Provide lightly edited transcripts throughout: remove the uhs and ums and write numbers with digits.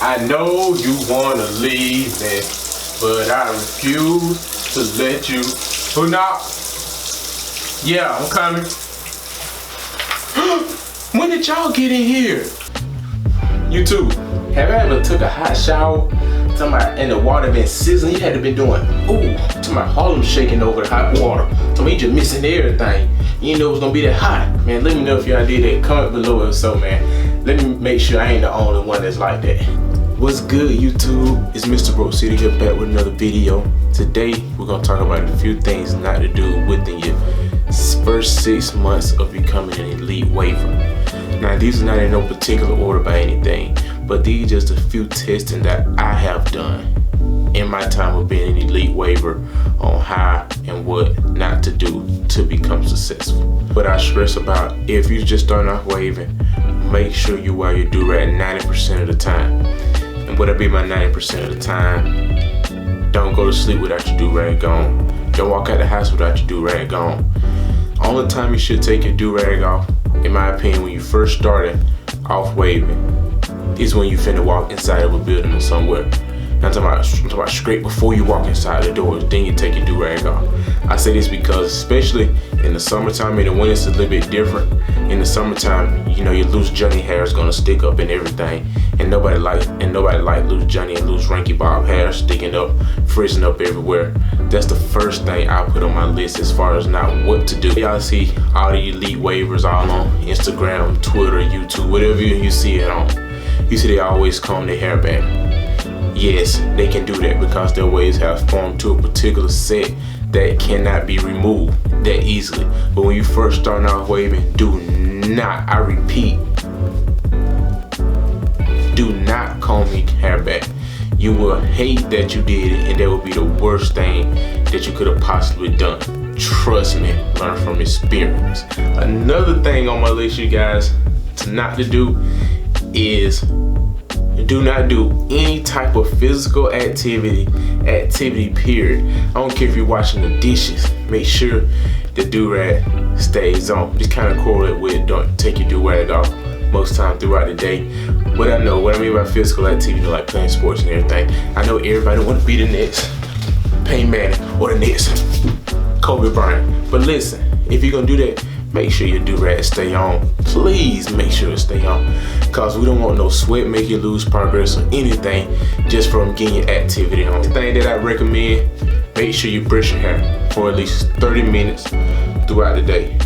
I know you wanna leave me, but I refuse to let you. Who not? Yeah, I'm coming. When did y'all get in here? You too. Have I ever took a hot shower? And the water been sizzling? You had to been doing, ooh, to my Harlem shaking over the hot water. So you just missing everything. You know it's gonna be that hot. Man, let me know if y'all did that. Comment below or so, man. Let me make sure I ain't the only one that's like that. What's good, YouTube? It's MrRopeCity here back with another video. Today, we're gonna talk about a few things not to do within your first 6 months of becoming an elite waiver. Now, these are not in no particular order by anything, but these are just a few testing that I have done in my time of being an elite waiver on how and what not to do to become successful. But I stress about, if you're just starting off waving, make sure you wear your do-rag 90% of the time. And what I mean by 90% of the time, don't go to sleep without your do-rag on. Don't walk out the house without your do-rag on. Only time you should take your do-rag off, in my opinion, when you first started off waving, is when you finna walk inside of a building or somewhere. I'm talking about straight before you walk inside the doors, then you take your do-rag off. I say this because, especially in the summertime, in the winter it's a little bit different. In the summertime, you know, your loose Johnny hair is gonna stick up and everything, and nobody like loose Johnny and loose Ranky Bob hair sticking up, frizzing up everywhere. That's the first thing I put on my list as far as not what to do. Y'all see all the elite waivers all on Instagram, Twitter, YouTube, whatever you see it on. You see they always comb their hair back. Yes, they can do that because their waves have formed to a particular set that cannot be removed that easily. But when you first start off waving, do not, I repeat, do not comb your hair back. You will hate that you did it, and that will be the worst thing that you could have possibly done. Trust me, learn from experience. Another thing on my list, you guys, to not to do is do not do any type of physical activity period. I don't care if you're washing the dishes, make sure the do-rag stays on. Just kind of correlate with don't take your do-rag off most time throughout the day. What I mean by physical activity, like playing sports and everything. I know everybody want to be the next Peyton Manning or the next Kobe Bryant, but listen, if you're gonna do that, make sure your do-rag stay on. Please make sure it stay on, because we don't want no sweat make you lose progress or anything just from getting your activity on. The thing that I recommend, make sure you brush your hair for at least 30 minutes throughout the day.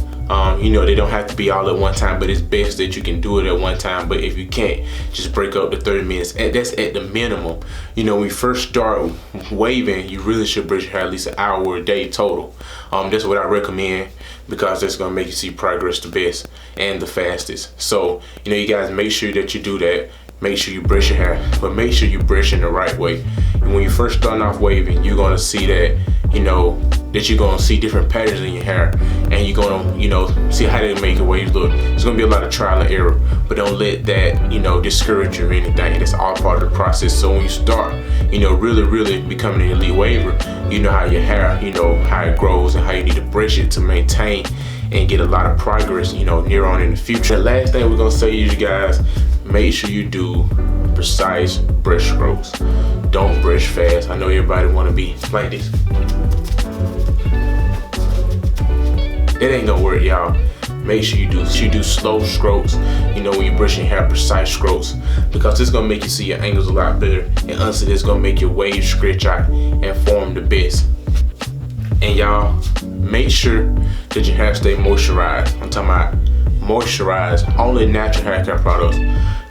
You know, they don't have to be all at one time, but it's best that you can do it at one time. But if you can't, just break up the 30 minutes. That's at the minimum. You know, when you first start waving, you really should brush your hair at least an hour a day total. That's what I recommend, because that's gonna make you see progress the best and the fastest. So, you know, you guys, make sure that you do that. Make sure you brush your hair, but make sure you brush in the right way. And when you first start off waving, you're gonna see that, you know, that you're gonna see different patterns in your hair, and you're gonna, you know, see how they make your waves look. It's gonna be a lot of trial and error, but don't let that, you know, discourage you or anything. It's all part of the process. So when you start, you know, really becoming an elite waver, you know how your hair, you know, how it grows and how you need to brush it to maintain and get a lot of progress, you know, near on in the future. The last thing we're gonna say is, you guys, make sure you do precise brush strokes. Don't brush fast. I know everybody wanna be like this. It ain't gonna work, y'all. Make sure you do slow strokes, you know, when you're brushing hair, precise strokes, because it's gonna make you see your angles a lot better, and honestly, it's gonna make your waves stretch out and form the best. And y'all, make sure that your hair stay moisturized. I'm talking about moisturized, only natural hair care products.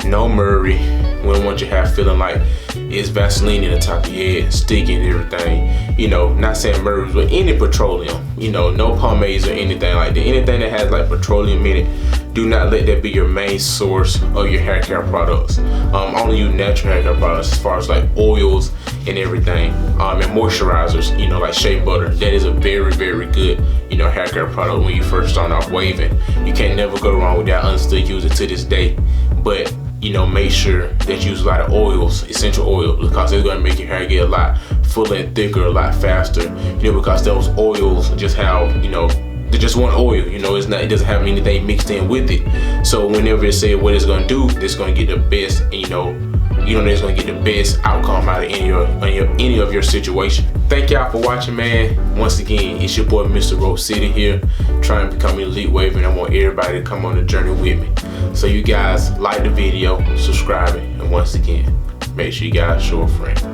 No Murray. We don't want your hair feeling like it's Vaseline in the top of your head, sticky and everything. You know, not saying Murray's, but any petroleum. You know, no pomades or anything like that. Anything that has like petroleum in it, do not let that be your main source of your hair care products. Only use natural hair care products as far as like oils and everything. And moisturizers, you know, like shea butter. That is a very good, you know, hair care product when you first start off waving. You can't never go wrong with that. I still use it to this day. But you know, make sure that you use a lot of oils, essential oil, because it's gonna make your hair get a lot fuller and thicker, a lot faster. You know, because those oils just have, you know, they just want oil. You know, it doesn't have anything mixed in with it. So whenever it says what it's gonna do, it's gonna get the best, you know, you know that's gonna get the best outcome out of any of your situation. Thank y'all for watching, man. Once again, it's your boy MrRopeCity here, trying to become elite wave, and I want everybody to come on the journey with me. So you guys like the video, subscribe it, and once again, make sure you guys show a friend.